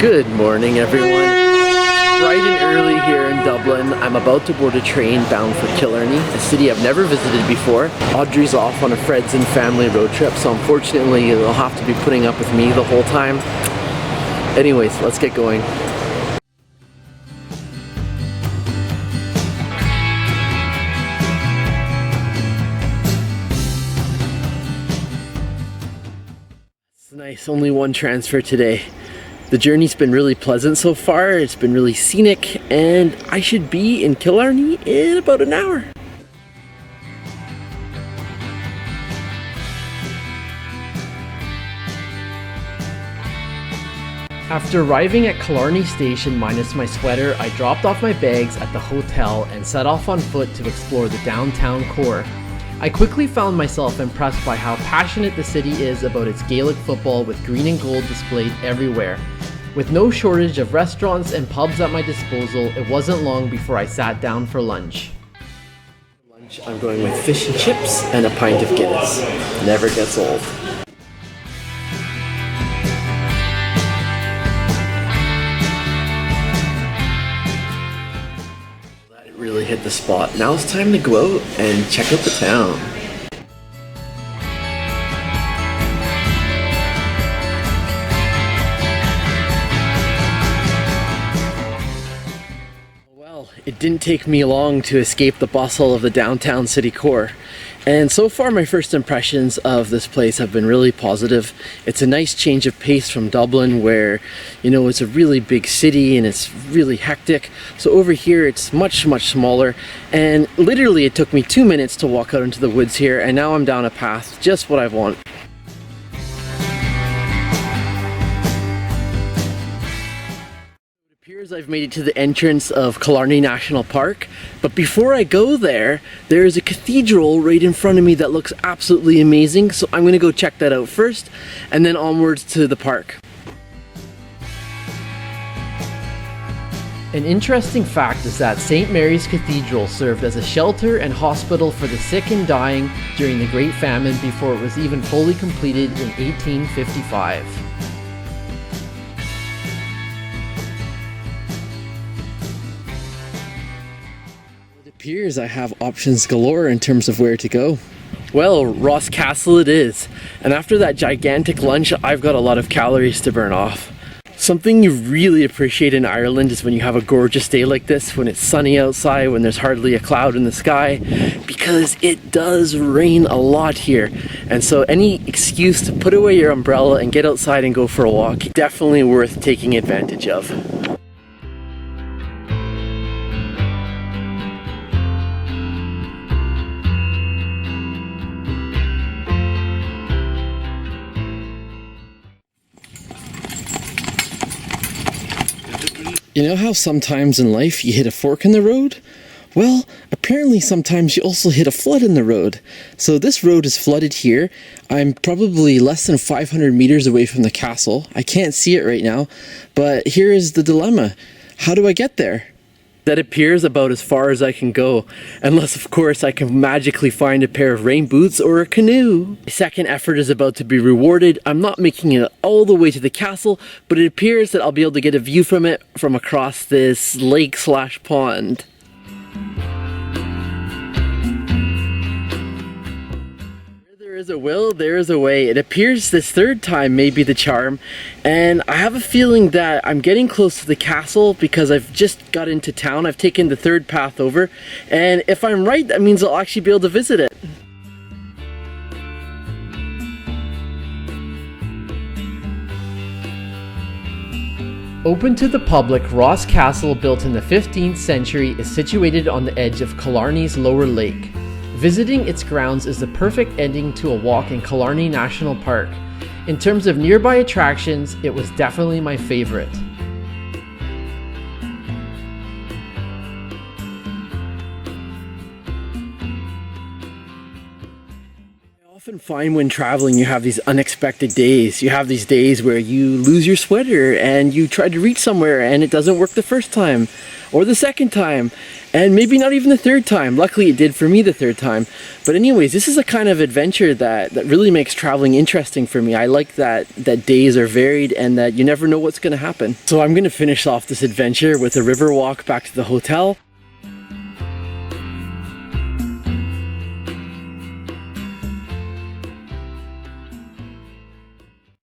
Good morning, everyone. Bright and early here in Dublin. I'm about to board a train bound for Killarney, a city I've never visited before. Audrey's off on a friends and family road trip, so unfortunately they'll have to be putting up with me the whole time. Anyways, let's get going. It's nice, only one transfer today. The journey's been really pleasant so far, it's been really scenic, and I should be in Killarney in about an hour. After arriving at Killarney station minus my sweater, I dropped off my bags at the hotel and set off on foot to explore the downtown core. I quickly found myself impressed by how passionate the city is about its Gaelic football, with green and gold displayed everywhere. With no shortage of restaurants and pubs at my disposal, it wasn't long before I sat down for lunch. For lunch, I'm going with fish and chips and a pint of Guinness. Never gets old. That really hit the spot. Now it's time to go out and check out the town. It didn't take me long to escape the bustle of the downtown city core. And so far my first impressions of this place have been really positive. It's a nice change of pace from Dublin, where, you know, it's a really big city and it's really hectic. So over here it's much smaller, and literally it took me 2 minutes to walk out into the woods here, and now I'm down a path, just what I want. I've made it to the entrance of Killarney National Park, but before I go there, there is a cathedral right in front of me that looks absolutely amazing, so I'm going to go check that out first, and then onwards to the park. An interesting fact is that St. Mary's Cathedral served as a shelter and hospital for the sick and dying during the Great Famine before it was even fully completed in 1855. Appears I have options galore in terms of where to go. Well, Ross Castle it is, and after that gigantic lunch I've got a lot of calories to burn off. Something you really appreciate in Ireland is when you have a gorgeous day like this, when it's sunny outside, when there's hardly a cloud in the sky, because it does rain a lot here, and so any excuse to put away your umbrella and get outside and go for a walk, definitely worth taking advantage of. You know how sometimes in life you hit a fork in the road? Well, apparently sometimes you also hit a flood in the road. So this road is flooded here. I'm probably less than 500 meters away from the castle. I can't see it right now, but here is the dilemma. How do I get there? That appears about as far as I can go, unless of course I can magically find a pair of rain boots or a canoe. My second effort is about to be rewarded. I'm not making it all the way to the castle, but it appears that I'll be able to get a view from it from across this lake/pond. There is a will, there is a way. It appears this third time may be the charm, and I have a feeling that I'm getting close to the castle because I've just got into town. I've taken the third path over, and if I'm right, that means I'll actually be able to visit it. Open to the public, Ross Castle, built in the 15th century, is situated on the edge of Killarney's lower lake. Visiting its grounds is the perfect ending to a walk in Killarney National Park. In terms of nearby attractions, it was definitely my favorite. I often find when traveling you have these unexpected days. You have these days where you lose your sweater and you try to reach somewhere and it doesn't work the first time or the second time and maybe not even the third time. Luckily it did for me the third time. But anyways, this is a kind of adventure that really makes traveling interesting for me. I like that days are varied and that you never know what's going to happen. So I'm going to finish off this adventure with a river walk back to the hotel.